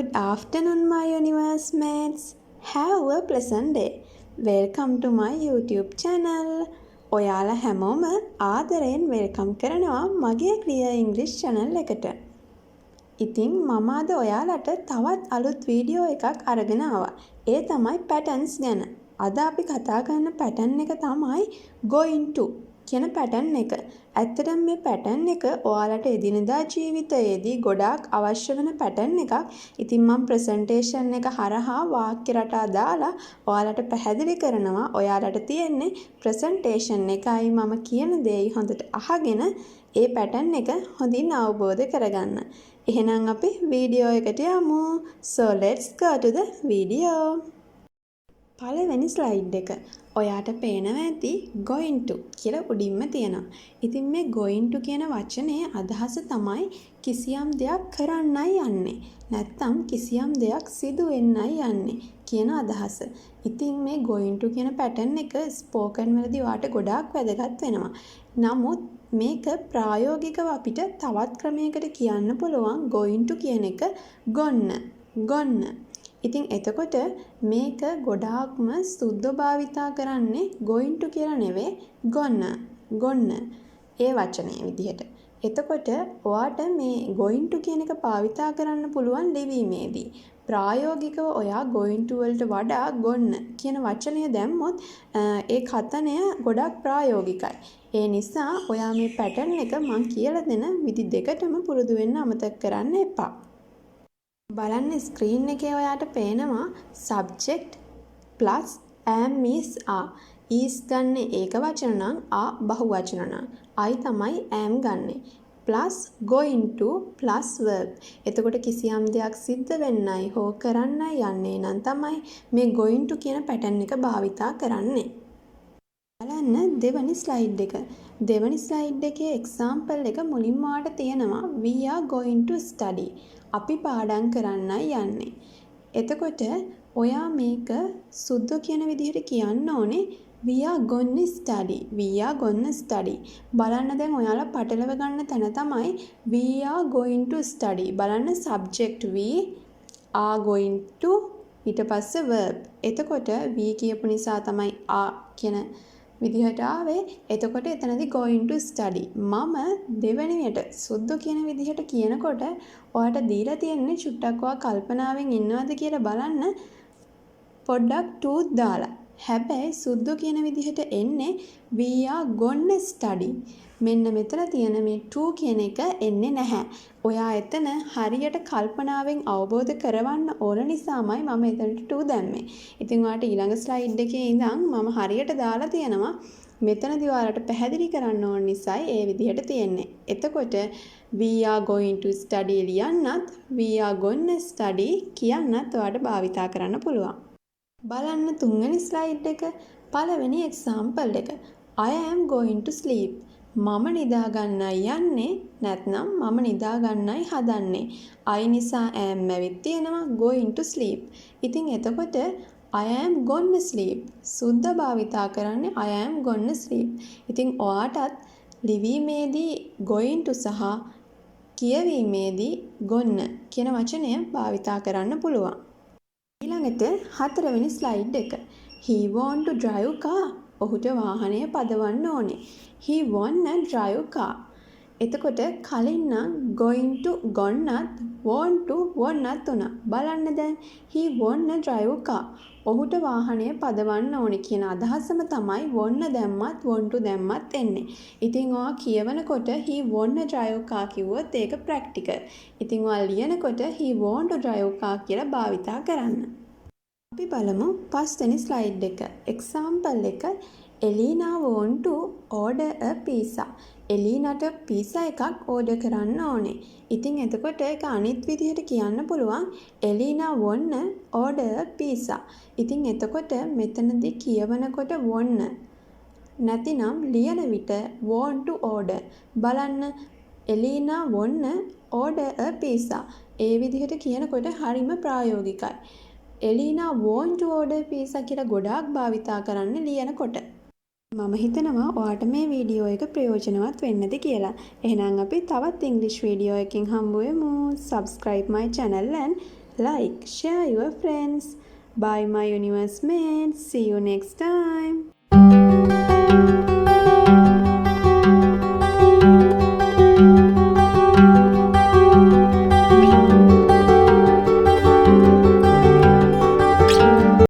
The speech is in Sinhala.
Good afternoon, my universe mates. Have a pleasant day. Welcome to my YouTube channel. ඔයාලා හැමෝම ආදරයෙන් වෙල්කම් කරනවා මගේ Clear English channel එකට. ඉතින් මම අද ඔයාලට තවත් අලුත් වීඩියෝ එකක් අරගෙන ආවා. ඒ තමයි patterns ගැන. අද අපි කතා කරන pattern එක තමයි going to කියන pattern එක. ඇත්තටම මේ pattern එක ඔයාලට එදිනෙදා ජීවිතයේදී ගොඩාක් අවශ්‍ය වෙන pattern එකක්. ඉතින් මම presentation එක හරහා වාක්‍ය රටා දාලා ඔයාලට පැහැදිලි කරනවා. ඔයාලට තියෙන්නේ presentation එකයි මම කියන දේයි හොඳට අහගෙන ඒ pattern එක හොඳින් අවබෝධ කරගන්න. එහෙනම් අපි වීඩියෝ එකට යමු. So let's go to the video. පළවෙනි ස්ලයිඩ් එක. ඔයාට පේනවා ඇති going to කියලා උඩින්ම තියෙනවා. ඉතින් මේ going to කියන වචනේ අදහස තමයි කිසියම් දෙයක් කරන්නයි යන්නේ. නැත්තම් කිසියම් දෙයක් සිදු වෙන්නයි යන්නේ කියන අදහස. ඉතින් මේ going to කියන pattern එක spoken වලදී ඔයාට ගොඩාක් වැදගත් වෙනවා. නමුත් මේක ප්‍රායෝගිකව අපිට තවත් ක්‍රමයකට කියන්න පුළුවන් going to කියන එක ගොන්න. ඉතින් එතකොට මේක ගොඩාක්ම සුද්ධ භාවිතා කරන්නේ going to කියලා නෙවෙයි ගොන්න ඒ වචනේ විදිහට. එතකොට ඔයාට මේ going to කියන එක භාවිතා කරන්න පුළුවන් ලිවීමේදී. ප්‍රායෝගිකව ඔයා going to වලට වඩා ගොන්න කියන වචනය දැම්මොත් ඒ කතනය ගොඩක් ප්‍රායෝගිකයි. ඒ නිසා ඔයා මේ pattern එක මම කියලා දෙන විදි දෙකටම පුරුදු වෙන්න අමතක කරන්න එපා. බලන්න ස්ක්‍රීන් එකේ ඔයාට පේනවා subject plus am is are. is ගන්න ඒක වචන නම් are බහු වචන නම් I තමයි am ගන්නෙ. plus going to plus verb. එතකොට කිසියම් දෙයක් සිද්ධ වෙන්නයි හෝ කරන්නයි යන්නේ නම් තමයි මේ going to කියන pattern එක භාවිතා කරන්නේ. බලන්න දෙවනි ස්ලයිඩ් එක. දෙවනි ස්ලයිඩ් එකේ example එක මුලින්ම ඔයාට තියෙනවා we are going to study. අපි පාඩම් කරන්නයි යන්නේ. එතකොට ඔයා මේක සුද්ධ කියන විදිහට කියන්න ඕනේ we are going to study. බලන්න දැන් ඔයාලා පටලව ගන්න තැන තමයි we are going to study. බලන්න subject we are going to ඊට පස්සේ verb. එතකොට we කියපු නිසා තමයි are කියන විදිහට ආවේ. එතකොට එතනදී going to study. මම දෙවෙනියට සුද්ධ කියන විදිහට කියනකොට ඔයාට දීලා තියෙන්නේ චුට්ටක් ඔයා කල්පනාවෙන් ඉන්නවද කියලා බලන්න පොඩ්ඩක් to දාලා. හැබැයි සුද්ධ කියන විදිහට එන්නේ we are gonna study. මෙන්න මෙතන තියෙන මේ to කියන එක එන්නේ නැහැ. ඔයා එතන හරියට කල්පනාවෙන් අවබෝධ කරවන්න ඕන නිසාමයි මම එතනට to දැම්මේ. ඉතින් ඔයාට ඊළඟ ස්ලයිඩ් එකේ ඉඳන් මම හරියට දාලා තියෙනවා. මෙතනදී ඔයාලට පැහැදිලි කරන්න ඕන නිසායි ඒ විදිහට තියෙන්නේ. එතකොට we are going to study ලියන්නත් we are gonna study කියන්නත් ඔයාට භාවිතා කරන්න පුළුවන්. බලන්න තුන්වෙනි ස්ලයිඩ් එක. පළවෙනි එක්සැම්පල් එක. I am going to sleep. මම නිදා ගන්නයි යන්නේ නැත්නම් මම නිදා ගන්නයි හදන්නේ. I නිසා am ඇවිත් තියෙනවා going to sleep. ඉතින් එතකොට I am gonna sleep. සුද්ධ භාවිතා කරන්නේ I am gonna sleep. ඉතින් ඔයාටත් ලිවීමේදී going to සහ කියවීමේදී ගොන්න කියන වචනය භාවිතා කරන්න පුළුවන්. ඊළඟට හතරවෙනි ස්ලයිඩ් එක. He want to drive car. ඔහුට වාහනය පදවන්න ඕනේ. He wanna drive car. එතකොට කලින් නම් going to ගොන්නත් want to වොන්නත් උනා. බලන්න දැන් he wanna drive car. ඔහුට වාහනය පදවන්න ඕනේ කියන අදහසම තමයි වොන්න දැම්මත් want to දැම්මත් එන්නේ. ඉතින් ඔයා කියවනකොට he wanna drive car කිව්වොත් ඒක ප්‍රැක්ටිකල්. ඉතින් ඔයා ලියනකොට he want to drive car කියලා භාවිතා කරන්න. අපි බලමු පස්වෙනි ස්ලයිඩ් එක. එක්සැම්පල් එක. Elena want to order a pizza. එලීනට පීසා එකක් ඕඩර් කරන්න ඕනේ. ඉතින් එතකොට ඒක අනිත් විදිහට කියන්න පුළුවන් එලීනා want order a pizza. ඉතින් එතකොට මෙතනදී කියවනකොට want නැතිනම් ලියන විට want to order. බලන්න එලීනා want order a pizza. ඒ විදිහට කියනකොට හරිම ප්‍රායෝගිකයි. එලීනා want to order pizza කියලා ගොඩාක් භාවිතා කරන්න ලියනකොට. මම හිතනවා ඔයාට මේ වීඩියෝ එක ප්‍රයෝජනවත් වෙන්නද කියලා. එහෙනම් අපි තවත් ඉංග්‍රීසි වීඩියෝ එකකින් හම්බ වෙමු. Subscribe my channel and like, share your friends. Bye my universe mates. See you next time.